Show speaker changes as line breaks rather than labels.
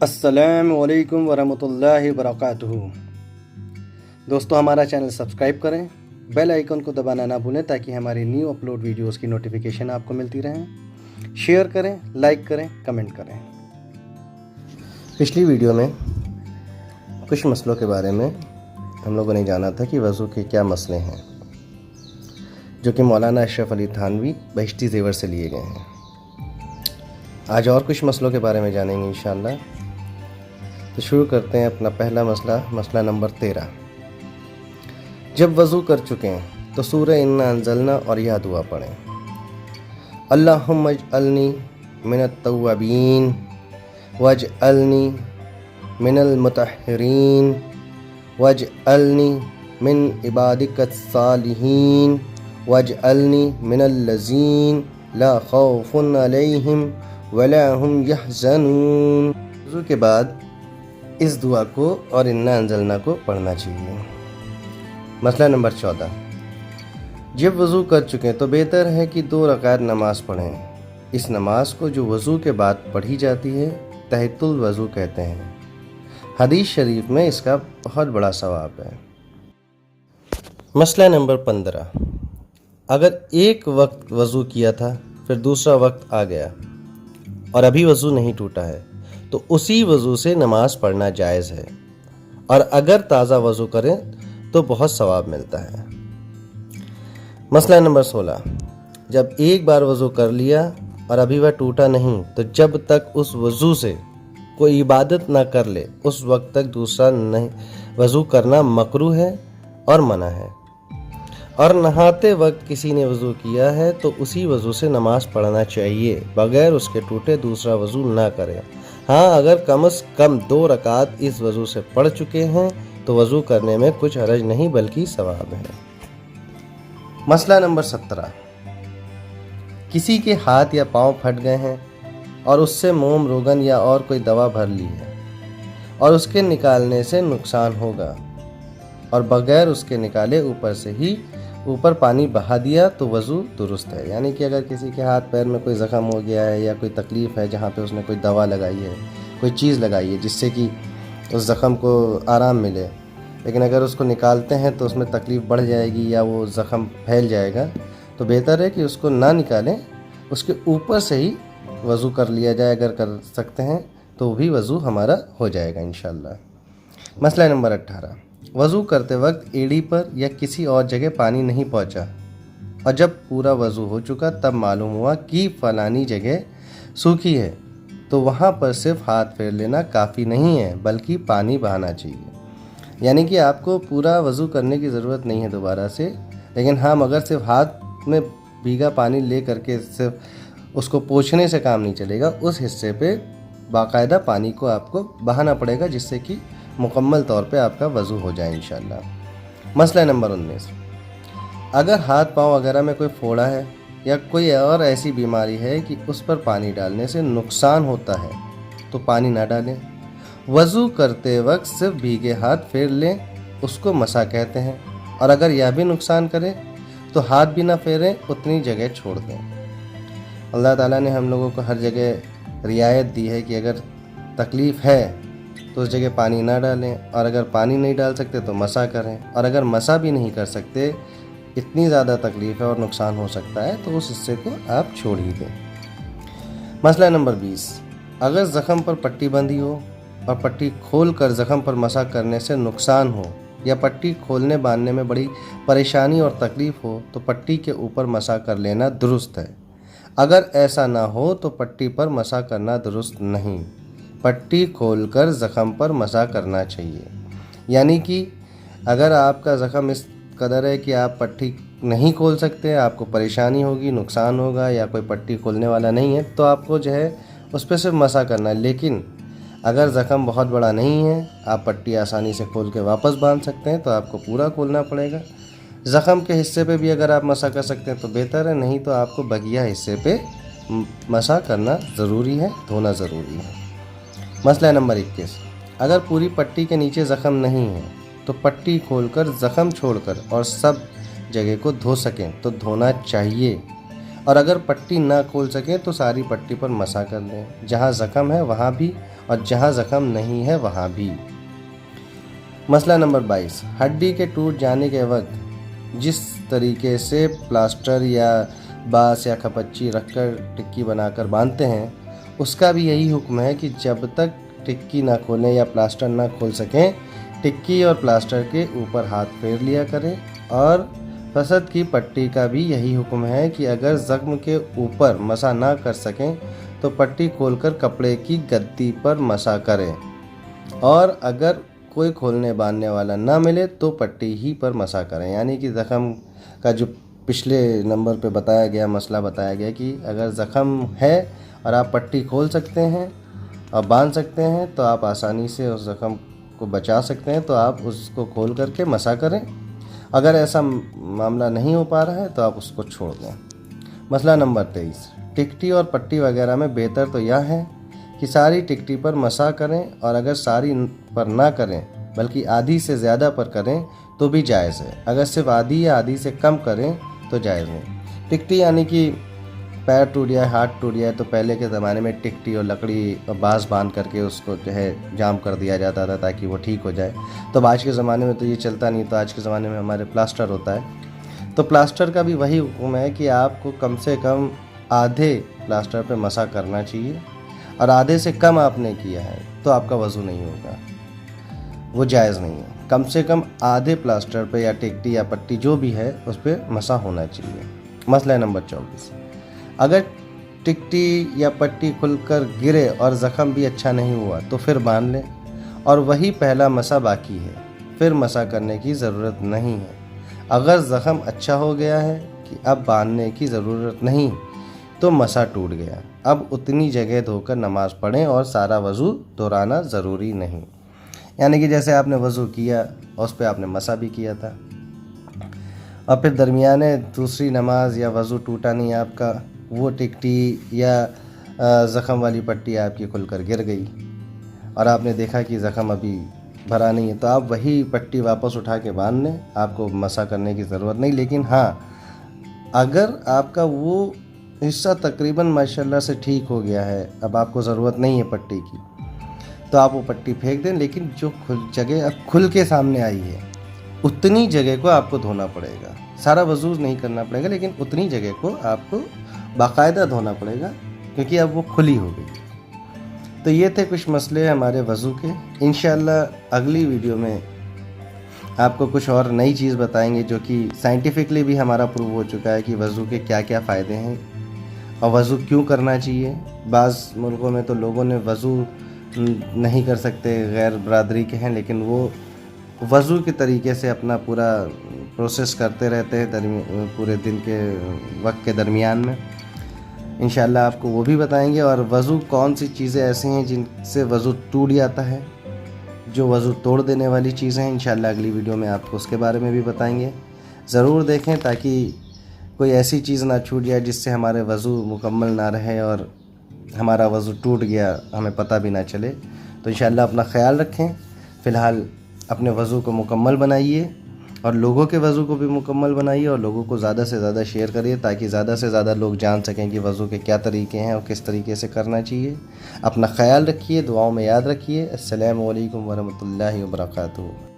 अस्सलामु अलैकुम वरहमतुल्लाहि वबरकातुहू। दोस्तों, हमारा चैनल सब्सक्राइब करें, बेल आइकन को दबाना ना भूलें ताकि हमारी न्यू अपलोड वीडियोस की नोटिफिकेशन आपको मिलती रहें। शेयर करें, लाइक करें, कमेंट करें। पिछली वीडियो में कुछ मसलों के बारे में हम लोगों ने जाना था कि वज़ू के क्या मसले हैं, जो कि मौलाना अशरफ अली थानवी बहिश्ती ज़ेवर से लिए गए हैं। आज और कुछ मसलों के बारे में जानेंगे इंशाअल्लाह। तो शुरू करते हैं अपना पहला मसला नंबर 13। जब वज़ू कर चुके हैं तो सूरह इन्ना अंज़लना और यह दुआ पढ़ें। अल्लाहुम्मा अजअलनी मिनत तव्वाबीन वजअलनी मिनल मुतahhiरीन वजअलनी मिन इबादिकस सालिहीन वजअलनी मिनल लज़ीन ला खौफुन अलैहिम वला हुम यहज़नून। वज़ू के बाद इस दुआ को और इन्ना अंज़लना को पढ़ना चाहिए। मसला नंबर 14। जब वज़ू कर चुके हैं तो बेहतर है कि 2 रकात नमाज पढ़ें। इस नमाज को जो वज़ू के बाद पढ़ी जाती है तहतुल वज़ू कहते हैं। हदीस शरीफ में इसका बहुत बड़ा सवाब है। मसला नंबर 15। अगर एक वक्त वज़ू किया था फिर दूसरा वक्त आ गया और अभी वज़ू नहीं टूटा है तो उसी वज़ू से नमाज पढ़ना जायज़ है, और अगर ताज़ा वज़ू करें तो बहुत सवाब मिलता है। मसला नंबर 16। जब एक बार वज़ू कर लिया और अभी वह टूटा नहीं तो जब तक उस वज़ू से कोई इबादत ना कर ले उस वक्त तक दूसरा नहीं वज़ू करना मकरूह है और मना है। और नहाते वक्त किसी ने वज़ू किया है तो उसी वज़ू से नमाज पढ़ना चाहिए, बगैर उसके टूटे दूसरा वज़ू ना करें। हाँ, अगर कम से कम 2 रकात इस वज़ू से पढ़ चुके हैं तो वज़ू करने में कुछ हरज नहीं बल्कि सवाब है। मसला नंबर 17। किसी के हाथ या पाँव फट गए हैं और उससे मोम रोगन या और कोई दवा भर ली है और उसके निकालने से नुकसान होगा और बगैर उसके निकाले ऊपर पानी बहा दिया तो वज़ू दुरुस्त है। यानी कि अगर किसी के हाथ पैर में कोई ज़ख़म हो गया है या कोई तकलीफ़ है जहाँ पे उसने कोई दवा लगाई है, कोई चीज़ लगाई है जिससे कि उस ज़ख़म को आराम मिले, लेकिन अगर उसको निकालते हैं तो उसमें तकलीफ़ बढ़ जाएगी या वो ज़ख़म फैल जाएगा, तो बेहतर है कि उसको ना निकालें, उसके ऊपर से ही वज़ू कर लिया जाए। अगर कर सकते हैं तो भी वज़ू हमारा हो जाएगा इंशाअल्लाह। मसला नंबर 18। वज़ू करते वक्त एड़ी पर या किसी और जगह पानी नहीं पहुंचा और जब पूरा वज़ू हो चुका तब मालूम हुआ कि फ़लानी जगह सूखी है तो वहां पर सिर्फ हाथ फेर लेना काफ़ी नहीं है बल्कि पानी बहाना चाहिए। यानी कि आपको पूरा वज़ू करने की ज़रूरत नहीं है दोबारा से, लेकिन हाँ, मगर सिर्फ हाथ में भीगा पानी ले करके सिर्फ उसको पोंछने से काम नहीं चलेगा। उस हिस्से पे बाकायदा पानी को आपको बहाना पड़ेगा जिससे कि मुकम्मल तौर पे आपका वज़ू हो जाए इंशाअल्लाह। मसला नंबर 19। अगर हाथ पाँव वगैरह में कोई फोड़ा है या कोई और ऐसी बीमारी है कि उस पर पानी डालने से नुकसान होता है तो पानी ना डालें। वज़ू करते वक्त सिर्फ भीगे हाथ फेर लें, उसको मसा कहते हैं। और अगर यह भी नुकसान करे तो हाथ भी ना फेरें, उतनी जगह छोड़ दें। अल्लाह ताला ने हम लोगों को हर जगह रियायत दी है कि अगर तकलीफ़ है तो उस जगह पानी ना डालें, और अगर पानी नहीं डाल सकते तो मसा करें, और अगर मसा भी नहीं कर सकते, इतनी ज़्यादा तकलीफ़ है और नुकसान हो सकता है तो उस हिस्से को आप छोड़ ही दें। मसला नंबर 20। अगर ज़ख़म पर पट्टी बंधी हो और पट्टी खोल कर ज़ख़म पर मसा करने से नुकसान हो या पट्टी खोलने बांधने में बड़ी परेशानी और तकलीफ़ हो तो पट्टी के ऊपर मसा कर लेना दुरुस्त है। अगर ऐसा ना हो तो पट्टी पर मसा करना दुरुस्त नहीं, पट्टी खोलकर ज़ख़म पर मसा करना चाहिए। यानी कि अगर आपका ज़ख़म इस कदर है कि आप पट्टी नहीं खोल सकते, आपको परेशानी होगी, नुकसान होगा, या कोई पट्टी खोलने वाला नहीं है तो आपको जो है उस पर सिर्फ मसा करना है। लेकिन अगर ज़ख़म बहुत बड़ा नहीं है, आप पट्टी आसानी से खोल के वापस बांध सकते हैं, तो आपको पूरा खोलना पड़ेगा। ज़ख़म के हिस्से पे भी अगर आप मसा कर सकते हैं तो बेहतर है, नहीं तो आपको बगिया हिस्से पे मसा करना ज़रूरी है, धोना ज़रूरी है। मसला नंबर 21। अगर पूरी पट्टी के नीचे ज़ख़म नहीं है तो पट्टी खोलकर ज़ख़म छोड़कर और सब जगह को धो सकें तो धोना चाहिए, और अगर पट्टी ना खोल सकें तो सारी पट्टी पर मसा कर लें। जहाँ ज़ख़म है वहाँ भी और जहाँ ज़ख़म नहीं है वहाँ भी। मसला नंबर 22, हड्डी के टूट जाने के वक्त जिस तरीके से प्लास्टर या बांस या खपच्ची रखकर टिक्की बनाकर बांधते हैं, उसका भी यही हुक्म है कि जब तक टिक्की ना खोलें या प्लास्टर ना खोल सकें, टिक्की और प्लास्टर के ऊपर हाथ फेर लिया करें। और फसद की पट्टी का भी यही हुक्म है कि अगर ज़ख्म के ऊपर मसा ना कर सकें तो पट्टी खोलकर कपड़े की गद्दी पर मसा करें, और अगर कोई खोलने बांधने वाला ना मिले तो पट्टी ही पर मसा करें। यानी कि ज़ख़म का जो पिछले नंबर पे बताया गया मसला बताया गया कि अगर ज़ख़म है और आप पट्टी खोल सकते हैं और बांध सकते हैं तो आप आसानी से उस ज़ख़म को बचा सकते हैं, तो आप उसको खोल करके मसा करें। अगर ऐसा मामला नहीं हो पा रहा है तो आप उसको छोड़ दें। मसला नंबर 23, टिकटी और पट्टी वगैरह में बेहतर तो यह है कि सारी टिकटी पर मसा करें, और अगर सारी पर ना करें बल्कि आधी से ज़्यादा पर करें तो भी जायज़ है। अगर सिर्फ आधी या आधी से कम करें तो जायज़ नहीं। टिकटी यानी कि पैर टूट जाए, हाथ टूट जाए, तो पहले के ज़माने में टिकटी और लकड़ी और बाँस बांध करके उसको जो है जाम कर दिया जाता था ताकि वो ठीक हो जाए। तो आज के ज़माने में तो ये चलता नहीं, तो आज के ज़माने में हमारे प्लास्टर होता है। तो प्लास्टर का भी वही हुक्म है कि आपको कम से कम आधे प्लास्टर पे मसा करना चाहिए, और आधे से कम आपने किया है तो आपका वज़ू नहीं होगा, वो जायज़ नहीं है। कम से कम आधे प्लास्टर पे या टिकटी या पट्टी जो भी है उस पर मसा होना चाहिए। मसला नंबर 24, अगर टिकटी या पट्टी खुलकर गिरे और ज़ख़म भी अच्छा नहीं हुआ तो फिर बांध लें, और वही पहला मसा बाकी है, फिर मसा करने की ज़रूरत नहीं है। अगर ज़ख़म अच्छा हो गया है कि अब बांधने की ज़रूरत नहीं, तो मसा टूट गया, अब उतनी जगह धोकर नमाज़ पढ़ें और सारा वज़ू दोहराना ज़रूरी नहीं। यानी कि जैसे आपने वज़ू किया और उस पर आपने मसा भी किया था, और फिर दरमियाने दूसरी नमाज या वज़ू टूटा नहीं आपका, वो टिकटी या ज़ख़म वाली पट्टी आपकी खुलकर गिर गई और आपने देखा कि ज़ख़म अभी भरा नहीं है, तो आप वही पट्टी वापस उठा के बांध लें, आपको मसा करने की ज़रूरत नहीं। लेकिन हाँ, अगर आपका वो हिस्सा तकरीबन माशाल्लाह से ठीक हो गया है, अब आपको ज़रूरत नहीं है पट्टी की, तो आप वो पट्टी फेंक दें। लेकिन जो जगह अब खुल के सामने आई है उतनी जगह को आपको धोना पड़ेगा। सारा वज़ू नहीं करना पड़ेगा, लेकिन उतनी जगह को आपको बाकायदा धोना पड़ेगा, क्योंकि अब वो खुली हो गई। तो ये थे कुछ मसले हमारे वज़ू के। इंशाअल्लाह अगली वीडियो में आपको कुछ और नई चीज़ बताएंगे, जो कि साइंटिफिकली भी हमारा प्रूव हो चुका है कि वज़ू के क्या क्या फ़ायदे हैं और वज़ू क्यों करना चाहिए। बाज़ मुल्कों में तो लोगों ने वज़ू नहीं कर सकते, गैर बरादरी के हैं, लेकिन वो वज़ू के तरीके से अपना पूरा प्रोसेस करते रहते हैं पूरे दिन के वक्त के दरमियान में। इंशाअल्लाह आपको वो भी बताएंगे, और वज़ू कौन सी चीज़ें ऐसी हैं जिनसे वज़ू टूट जाता है, जो वज़ू तोड़ देने वाली चीज़ें हैं। इंशाअल्लाह अगली वीडियो में आपको उसके बारे में भी बताएंगे। ज़रूर देखें ताकि कोई ऐसी चीज़ ना छूट जाए जिससे हमारे वज़ू मुकम्मल ना रहे और हमारा वज़ू टूट गया हमें पता भी ना चले। तो इंशाअल्लाह अपना ख़याल रखें। फ़िलहाल अपने वज़ू को मुकम्मल बनाइए और लोगों के वज़ू को भी मुकम्मल बनाइए, और लोगों को ज़्यादा से ज़्यादा शेयर करिए ताकि ज़्यादा से ज़्यादा लोग जान सकें कि वज़ू के क्या तरीके हैं और किस तरीके से करना चाहिए। अपना ख़याल रखिए, दुआओं में याद रखिए। अस्सलामु अलैकुम वरहमतुल्लाहि वबरकातुहू।